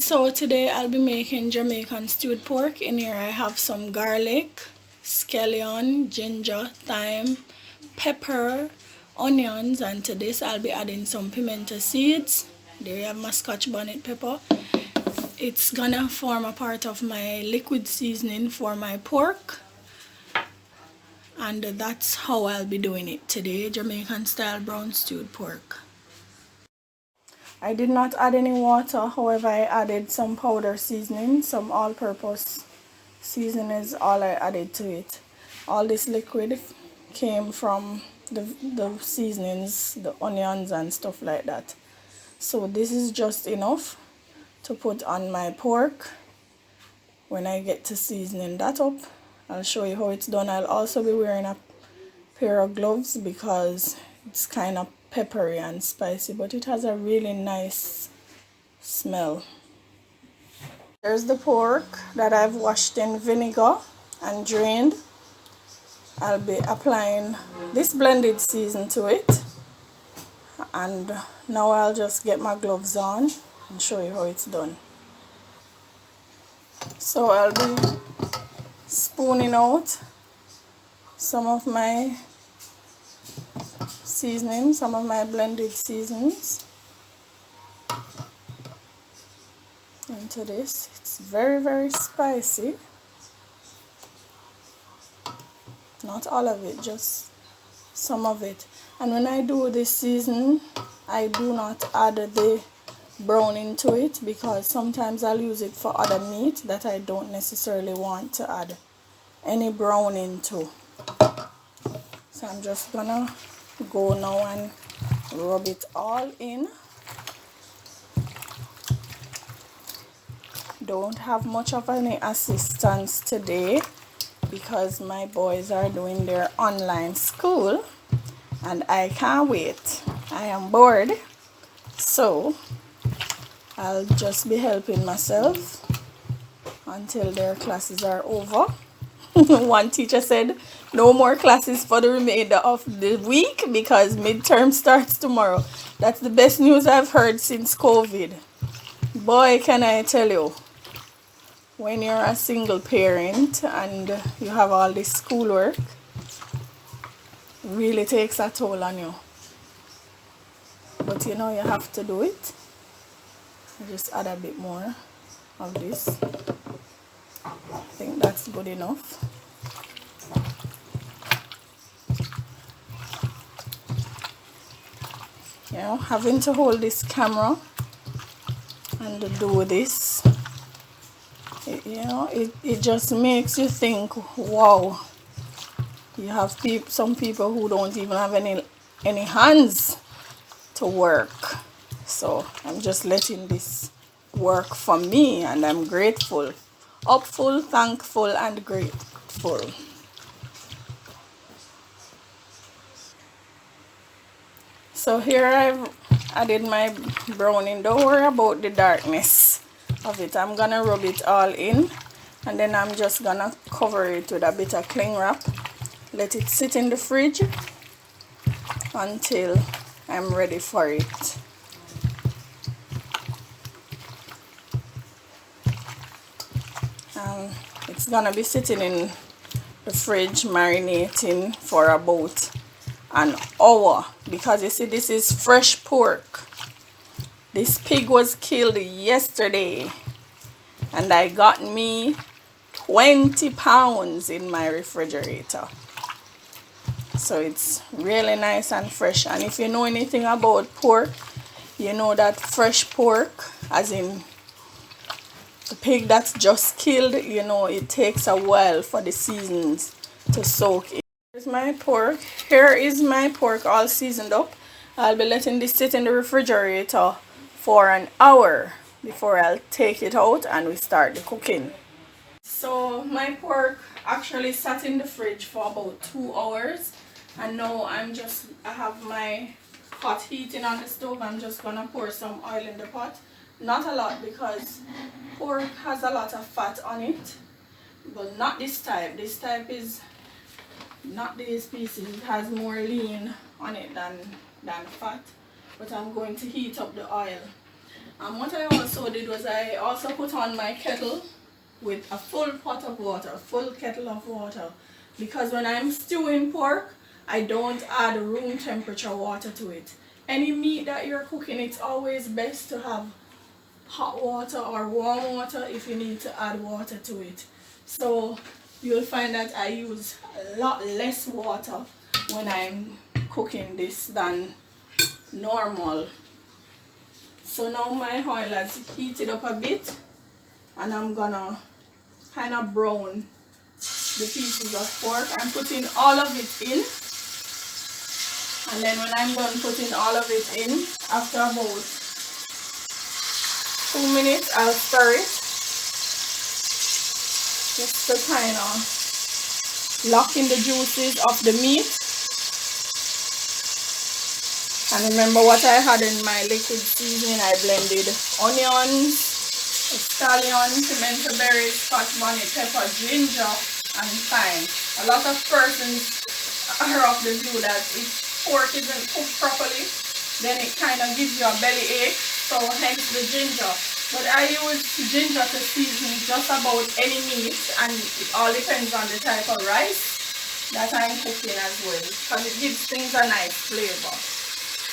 So today I'll be making Jamaican stewed pork. In here I have some garlic, scallion, ginger, thyme, pepper, onions, and to this I'll be adding some pimento seeds. There you have my scotch bonnet pepper. It's gonna form a part of my liquid seasoning for my pork. And that's how I'll be doing it today, Jamaican style brown stewed pork. I did not add any water, however I added some powder seasoning, some all-purpose seasoning is all I added to it. All this liquid came from the seasonings, the onions and stuff like that. So this is just enough to put on my pork. When I get to seasoning that up, I'll show you how it's done. I'll also be wearing a pair of gloves because it's kind of peppery and spicy, but it has a really nice smell. There's the pork that I've washed in vinegar and drained. I'll be applying this blended season to it, and now I'll just get my gloves on and show you how it's done. So I'll be spooning out some of my seasoning, some of my blended seasonings into this. It's very spicy. Not all of it, just some of it. And when I do this season, I do not add the browning to it because sometimes I'll use it for other meat that I don't necessarily want to add any browning to. So I'm just gonna go now and rub it all in. Don't have much of any assistance today because my boys are doing their online school and I can't wait. I am bored, so I'll just be helping myself until their classes are over. One teacher said no more classes for the remainder of the week because midterm starts tomorrow. That's the best news I've heard since COVID. Boy, can I tell you, when you're a single parent and you have all this schoolwork, it really takes a toll on you. But you know you have to do it. I just add a bit more of this. I think that's good enough. You know, having to hold this camera and do this, it just makes you think, wow, you have some people who don't even have any hands to work. So I'm just letting this work for me, and I'm grateful, hopeful, thankful, and grateful. So here I've added my browning. Don't worry about the darkness of it. I'm gonna rub it all in, and then I'm just gonna cover it with a bit of cling wrap. Let it sit in the fridge until I'm ready for it. It's gonna be sitting in the fridge marinating for about an hour because you see this is fresh pork. This pig was killed yesterday and I got me 20 pounds in my refrigerator. So it's really nice and fresh. And if you know anything about pork, you know that fresh pork, as in the pig that's just killed, you know, it takes a while for the seasons to soak in. Here's my pork. Here is my pork all seasoned up. I'll be letting this sit in the refrigerator for an hour before I'll take it out and we start the cooking. So my pork actually sat in the fridge for about 2 hours, and now I have my pot heating on the stove. I'm just gonna pour some oil in the pot. Not a lot because pork has a lot of fat on it, but not this type. This type is not these pieces. It has more lean on it than fat. But I'm going to heat up the oil. And what I also did was I also put on my kettle with a full pot of water, a full kettle of water. Because when I'm stewing pork, I don't add room temperature water to it. Any meat that you're cooking, it's always best to have hot water or warm water if you need to add water to it. So you'll find that I use a lot less water when I'm cooking this than normal. So now my oil has heated up a bit, and I'm gonna kind of brown the pieces of pork. I'm putting all of it in, and then when I'm done putting all of it in, after about 2 minutes, I'll stir it just to kind of lock in the juices of the meat. And remember what I had in my liquid seasoning, I blended onions, scallion, pimento berries, scotch bonnet pepper, ginger, and thyme. A lot of persons are of the view that if pork isn't cooked properly, then it kind of gives you a belly ache, so hence the ginger. But I use ginger to season just about any meat, and it all depends on the type of rice that I'm cooking as well, because it gives things a nice flavor.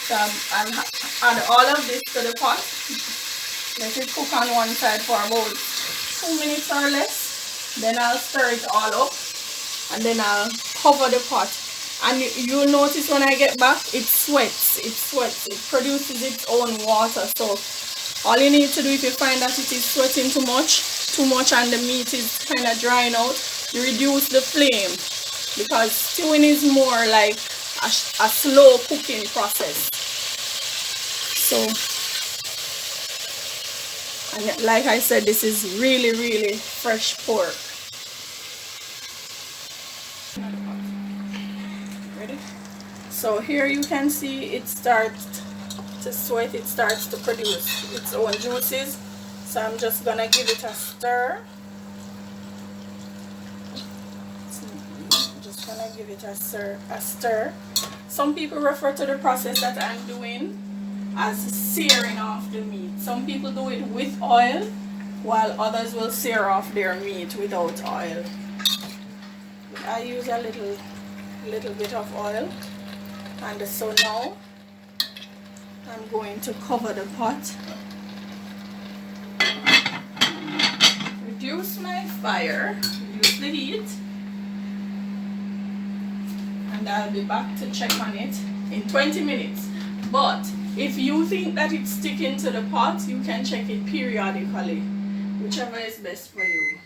So I'll add all of this to the pot. Let it cook on one side for about 2 minutes or less. Then I'll stir it all up, and then I'll cover the pot. And you'll notice when I get back, it sweats. It produces its own water. So all you need to do, if you find that it is sweating too much and the meat is kind of drying out, you reduce the flame, because stewing is more like a slow cooking process. So, and like I said, this is really fresh pork. Ready? So here you can see it starts to sweat, it starts to produce its own juices. So I'm just gonna give it a stir. I'm just gonna give it a stir. Some people refer to the process that I'm doing as searing off the meat. Some people do it with oil, while others will sear off their meat without oil. I use a little bit of oil, and so now I'm going to cover the pot. Reduce my fire, reduce the heat, and I'll be back to check on it in 20 minutes. But if you think that it's sticking to the pot, you can check it periodically, whichever is best for you.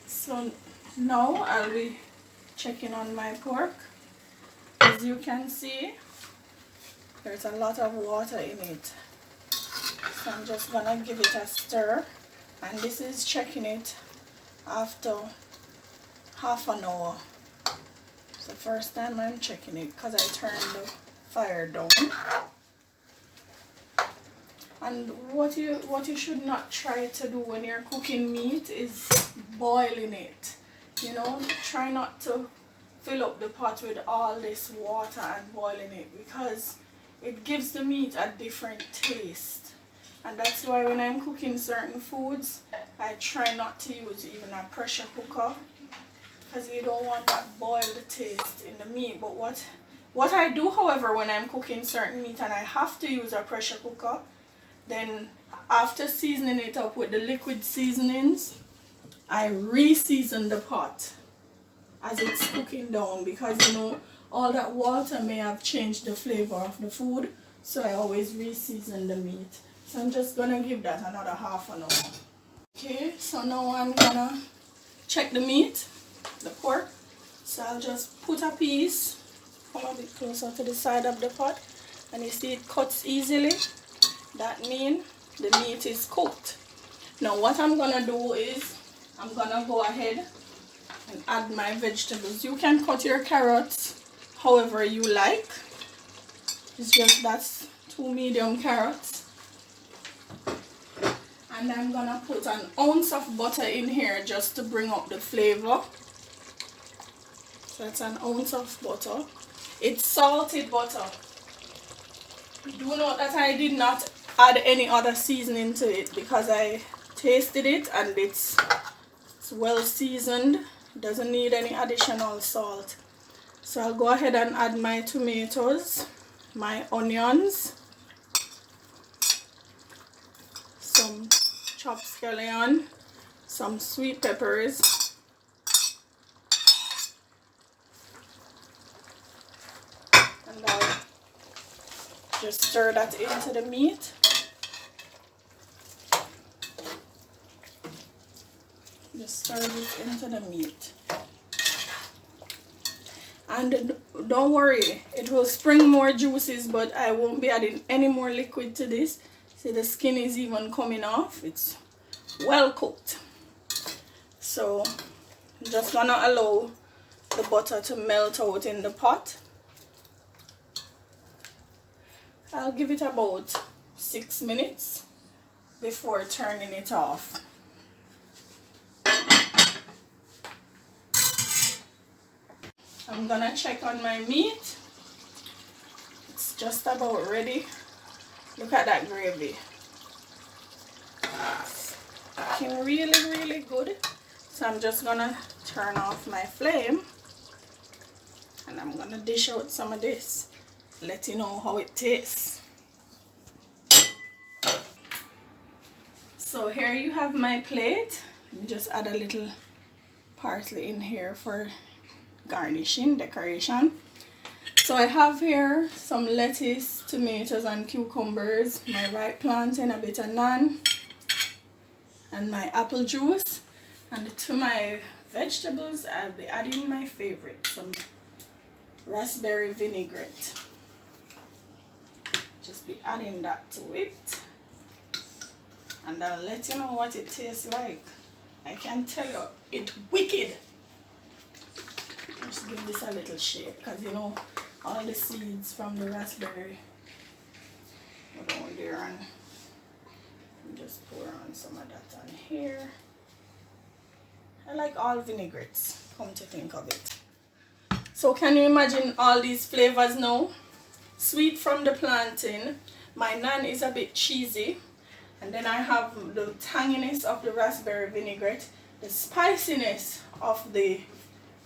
So now I'll be checking on my pork. As you can see, there's a lot of water in it. So I'm just gonna give it a stir, and this is checking it after half an hour. It's the first time I'm checking it because I turned the fire down. And what you should not try to do when you're cooking meat is boiling it. You know, try not to fill up the pot with all this water and boiling it, because it gives the meat a different taste. And that's why when I'm cooking certain foods, I try not to use even a pressure cooker, because you don't want that boiled taste in the meat. But what I do, however, when I'm cooking certain meat and I have to use a pressure cooker, then after seasoning it up with the liquid seasonings, I re-season the pot as it's cooking down, because you know all that water may have changed the flavor of the food. So I always re-season the meat. So I'm just gonna give that another half an hour. Okay, so now I'm gonna check the meat, the pork. So I'll just put a piece, come a bit closer to the side of the pot, and you see it cuts easily. That means the meat is cooked. Now what I'm gonna do is I'm gonna go ahead and add my vegetables. You can cut your carrots however you like. It's just that's 2 medium carrots. And I'm gonna put an ounce of butter in here just to bring up the flavor. So that's an ounce of butter. It's salted butter. Do note that I did not add any other seasoning to it because I tasted it and it's well seasoned. It doesn't need any additional salt. So I'll go ahead and add my tomatoes, my onions, some chopped scallion, some sweet peppers, and I'll just stir that into the meat. Just stir this into the meat. And don't worry, it will spring more juices, but I won't be adding any more liquid to this. See, the skin is even coming off. It's well cooked. So I'm just gonna allow the butter to melt out in the pot. I'll give it about 6 minutes before turning it off. I'm gonna check on my meat. It's just about ready. Look at that gravy. It's looking really good. So I'm just gonna turn off my flame and I'm gonna dish out some of this. Let you know how it tastes. So here you have my plate. Let me just add a little parsley in here for garnishing, decoration. So I have here some lettuce, tomatoes and cucumbers, my ripe plantain, a bit of naan, and my apple juice. And to my vegetables, I'll be adding my favorite, some raspberry vinaigrette. Just be adding that to it. And I'll let you know what it tastes like. I can tell you, it's wicked. Just give this a little shake because you know all the seeds from the raspberry go down there, and just pour on some of that on here. I like all vinaigrettes, come to think of it. So can you imagine all these flavors now? Sweet from the plantain, my naan is a bit cheesy, and then I have the tanginess of the raspberry vinaigrette, the spiciness of the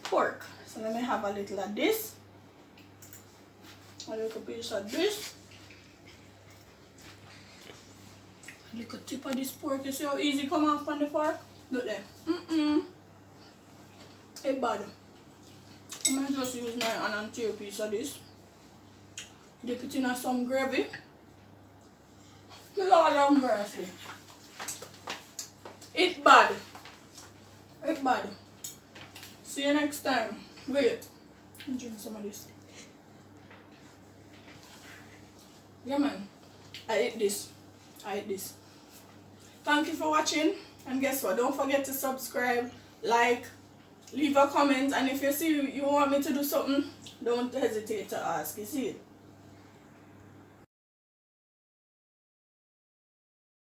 pork. So let me have a little of this, a little piece of this, a little tip of this pork. You see how easy come off on the fork? Look there. It's bad. I'm going to just use my hand and tear a piece of this. Dip it in some gravy. Lord have mercy. It's bad. It's bad. See you next time. Wait. Let me drink some of this. Yeah man. I ate this. Thank you for watching. And guess what? Don't forget to subscribe, like, leave a comment. And if you see you want me to do something, don't hesitate to ask. You see it?